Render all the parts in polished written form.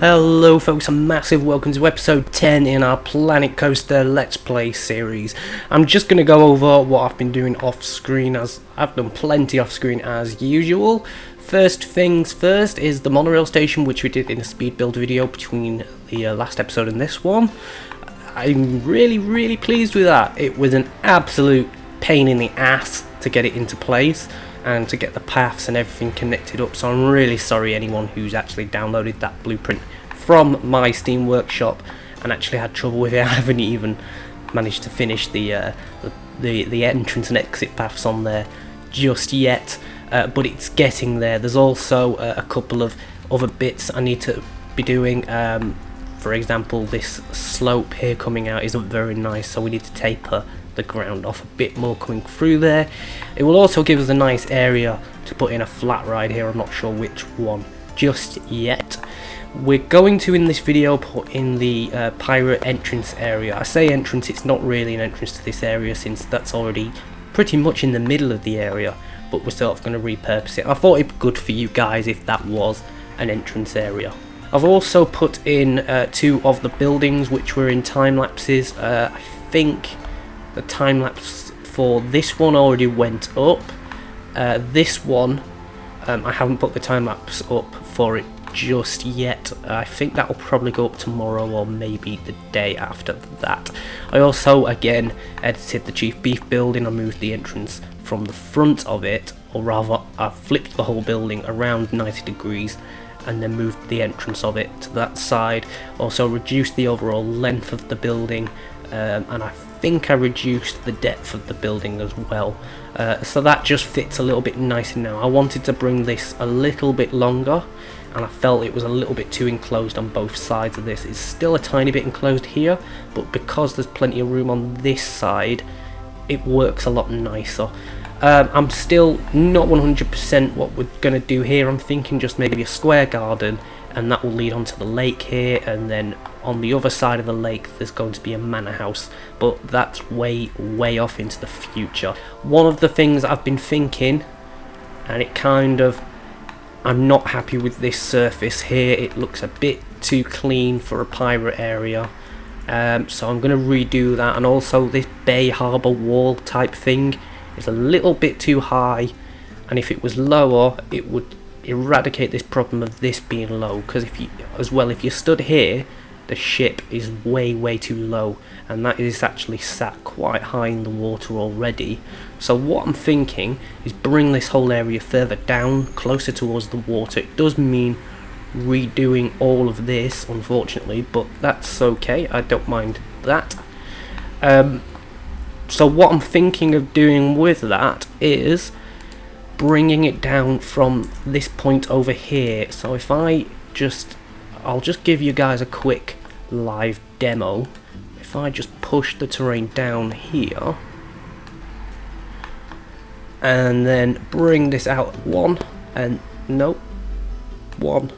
Hello folks, a massive welcome to episode 10 in our Planet Coaster Let's Play series. I'm just going to go over what I've been doing off screen, as I've done plenty off screen as usual. First things first is the monorail station, which we did in a speed build video between the last episode and this one. I'm really pleased with that. It was an absolute pain in the ass to get it into place and to get the paths and everything connected up, so I'm really sorry anyone who's actually downloaded that blueprint from my Steam workshop and actually had trouble with it. I haven't even managed to finish the entrance and exit paths on there just yet, but it's getting there. There's also a couple of other bits I need to be doing. For example, this slope here coming out isn't very nice, so we need to taper the ground off a bit more coming through there. It will also give us a nice area to put in a flat ride here. I'm not sure which one just yet. We're going to, in this video, put in the pirate entrance area. I say entrance, it's not really an entrance to this area since that's already pretty much in the middle of the area, but we're sort of going to repurpose it. I thought it'd be good for you guys if that was an entrance area. I've also put in two of the buildings which were in time lapses. I think the time lapse for this one already went up. This one, I haven't put the time lapse up for it just yet. I think that will probably go up tomorrow or maybe the day after that. I also again edited the Chief Beef building. I moved the entrance from the front of it, or rather I flipped the whole building around 90 degrees and then moved the entrance of it to that side. Also reduced the overall length of the building, and I think I reduced the depth of the building as well, so that just fits a little bit nicer now. I wanted to bring this a little bit longer and I felt it was a little bit too enclosed on both sides of this. It's still a tiny bit enclosed here, but because there's plenty of room on this side, it works a lot nicer. I'm still not 100% what we're going to do here. I'm thinking just maybe a square garden, and that will lead onto the lake here, and then on the other side of the lake there's going to be a manor house, but that's way off into the future. One of the things I've been thinking, and it kind of, I'm not happy with this surface here. It looks a bit too clean for a pirate area, so I'm going to redo that. And also this bay harbour wall type thing is a little bit too high, and if it was lower it would eradicate this problem of this being low, because if you stood here, the ship is way too low, and that is actually sat quite high in the water already. So what I'm thinking is bring this whole area further down, closer towards the water. It does mean redoing all of this, unfortunately, but that's okay, I don't mind that. So what I'm thinking of doing with that is bringing it down from this point over here. So if I'll just give you guys a quick live demo. If I just push the terrain down here and then bring this out one and another one.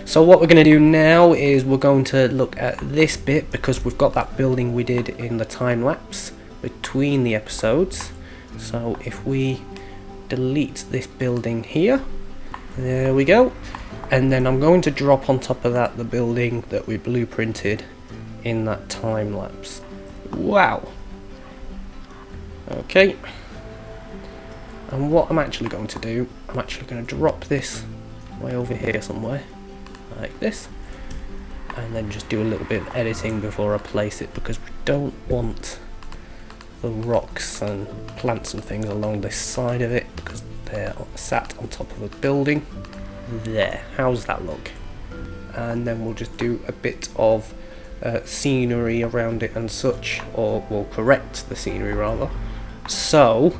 So what we're going to do now is we're going to look at this bit, because we've got that building we did in the time lapse between the episodes. So if we delete this building here, there we go, and then I'm going to drop on top of that the building that we blueprinted in that time lapse. Wow. Okay, and what I'm actually going to do, I'm actually going to drop this way over here somewhere like this, and then just do a little bit of editing before I place it, because we don't want the rocks and plants and things along this side of it, because they're sat on top of a building. There, how's that look? And then we'll just do a bit of scenery around it and such, or we'll correct the scenery rather. So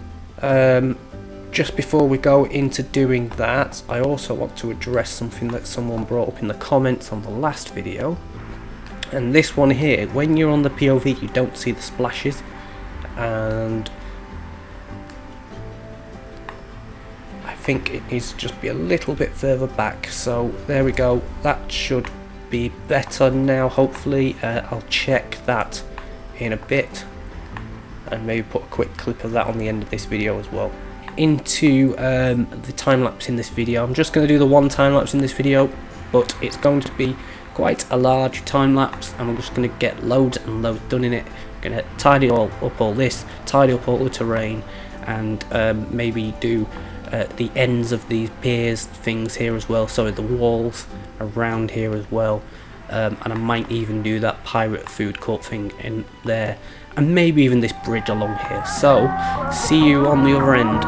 just before we go into doing that, I also want to address something that someone brought up in the comments on the last video, and this one here. When you're on the POV you don't see the splashes, and I think it needs to just be a little bit further back. So there we go, that should be better now, hopefully. I'll check that in a bit and maybe put a quick clip of that on the end of this video as well. Into the time lapse in this video, I'm just going to do the one time lapse in this video but it's going to be quite a large time lapse, and I'm just going to get loads and loads done in it. I'm going to tidy up all this, tidy up all the terrain, and maybe do the ends of these piers things here as well, so the walls around here as well, and I might even do that pirate food court thing in there, and maybe even this bridge along here. So see you on the other end.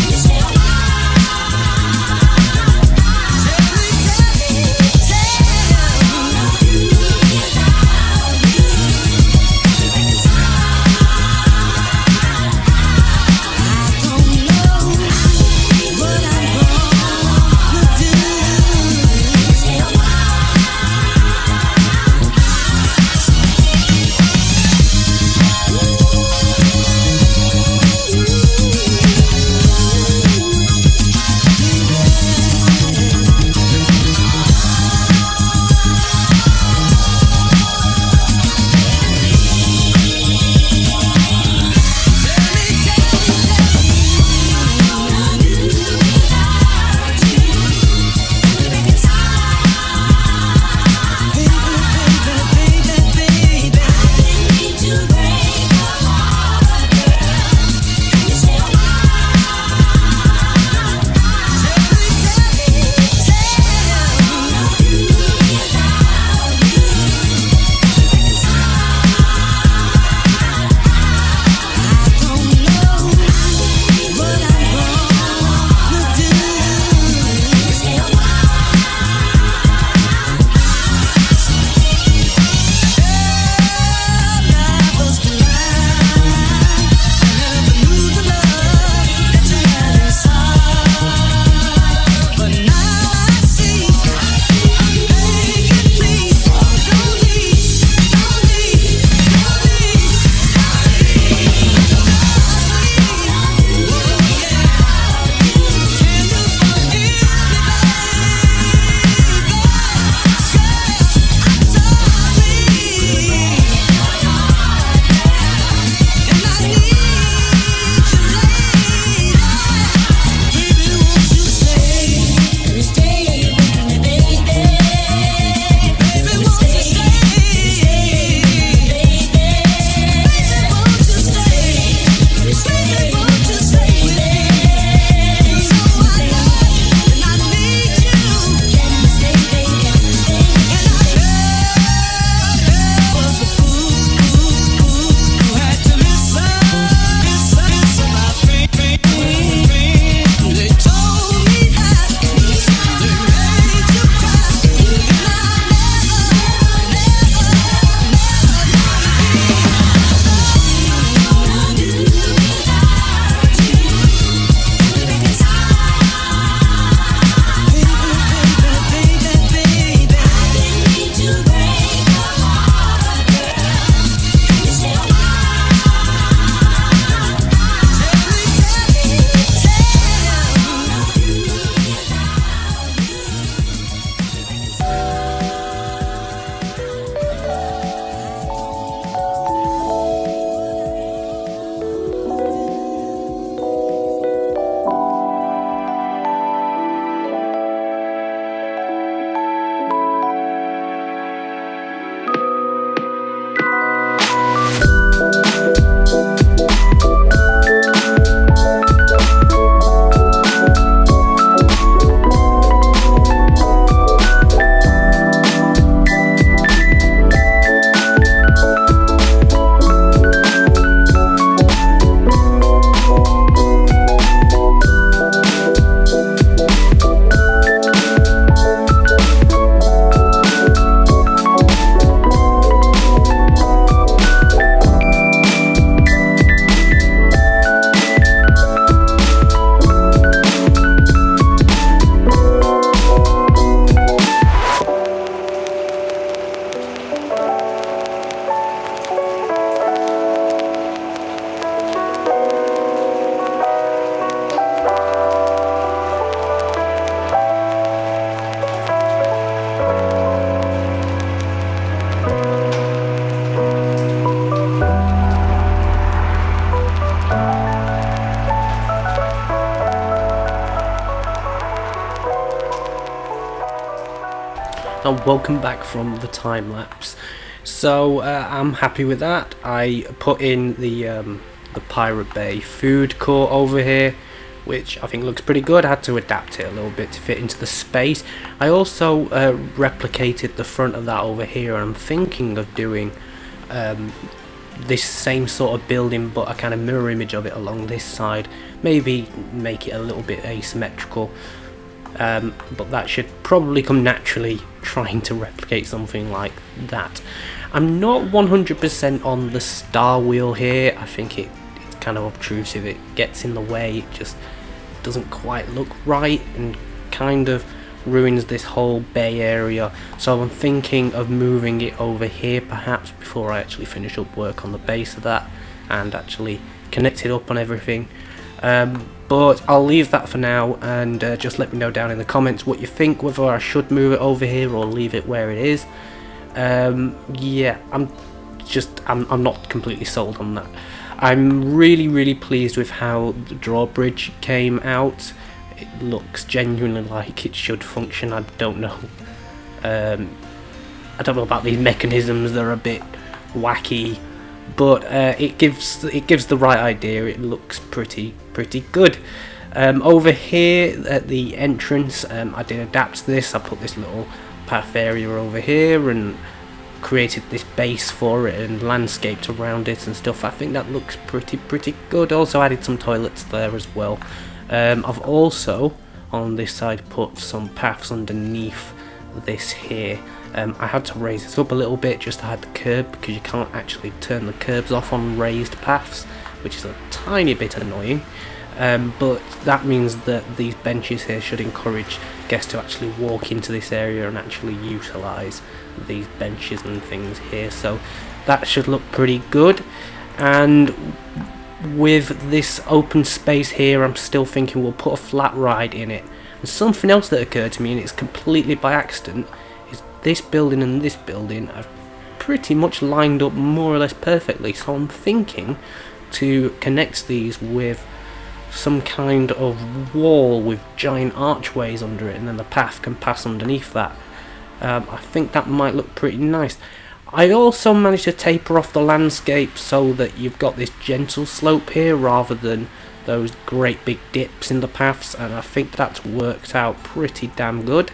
Just and welcome back from the time lapse. So I'm happy with that. I put in the Pirate Bay food court over here, which I think looks pretty good. I had to adapt it a little bit to fit into the space. I also replicated the front of that over here, and I'm thinking of doing this same sort of building, but a kind of mirror image of it along this side. Maybe make it a little bit asymmetrical. But that should probably come naturally, trying to replicate something like that. I'm not 100% on the star wheel here. I think it's kind of obtrusive, it gets in the way, it just doesn't quite look right and kind of ruins this whole bay area. So I'm thinking of moving it over here perhaps before I actually finish up work on the base of that and actually connect it up on everything. But I'll leave that for now, and just let me know down in the comments what you think, whether I should move it over here or leave it where it is. Yeah, I'm not completely sold on that. I'm really pleased with how the drawbridge came out. It looks genuinely like it should function. I don't know about these mechanisms, they're a bit wacky, but it gives the right idea. It looks pretty good. Over here at the entrance, I did adapt this. I put this little path area over here and created this base for it and landscaped around it and stuff. I think that looks pretty good. Also added some toilets there as well. I've also on this side put some paths underneath this here. I had to raise this up a little bit just to hide the curb, because you can't actually turn the curbs off on raised paths, which is a tiny bit annoying. But that means that these benches here should encourage guests to actually walk into this area and actually utilise these benches and things here. So that should look pretty good. And with this open space here, I'm still thinking we'll put a flat ride in it. And something else that occurred to me, and it's completely by accident, is this building and this building I've pretty much lined up more or less perfectly. So I'm thinking to connect these with some kind of wall with giant archways under it, and then the path can pass underneath that. I think that might look pretty nice. I also managed to taper off the landscape so that you've got this gentle slope here rather than those great big dips in the paths, and I think that's worked out pretty damn good.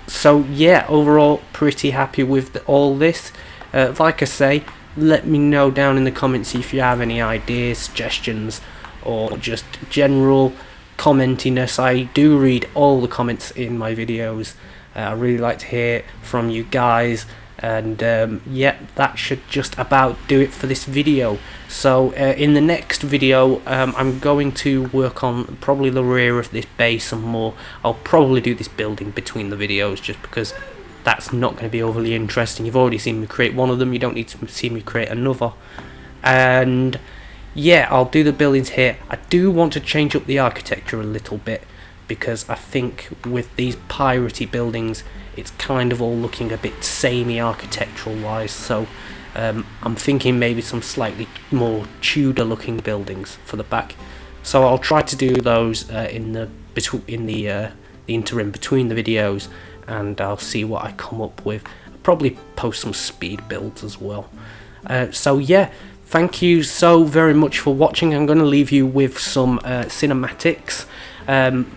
So yeah, overall pretty happy with all this. Like I say, let me know down in the comments if you have any ideas, suggestions, or just general commentiness. I do read all the comments in my videos. I really like to hear from you guys, and yeah, that should just about do it for this video. So in the next video, I'm going to work on probably the rear of this base some more. I'll probably do this building between the videos just because that's not going to be overly interesting. You've already seen me create one of them, you don't need to see me create another. And yeah, I'll do the buildings here. I do want to change up the architecture a little bit, because I think with these piratey buildings it's kind of all looking a bit samey architectural wise. So I'm thinking maybe some slightly more Tudor looking buildings for the back. So I'll try to do those in the interim between the videos, and I'll see what I come up with. I'll probably post some speed builds as well. So yeah, thank you so very much for watching. I'm going to leave you with some cinematics.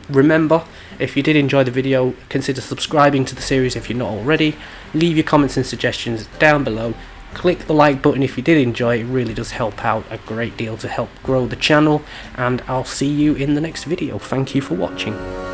Remember, if you did enjoy the video, consider subscribing to the series if you're not already. Leave your comments and suggestions down below. Click the like button if you did enjoy. It really does help out a great deal to help grow the channel, and I'll see you in the next video. Thank you for watching.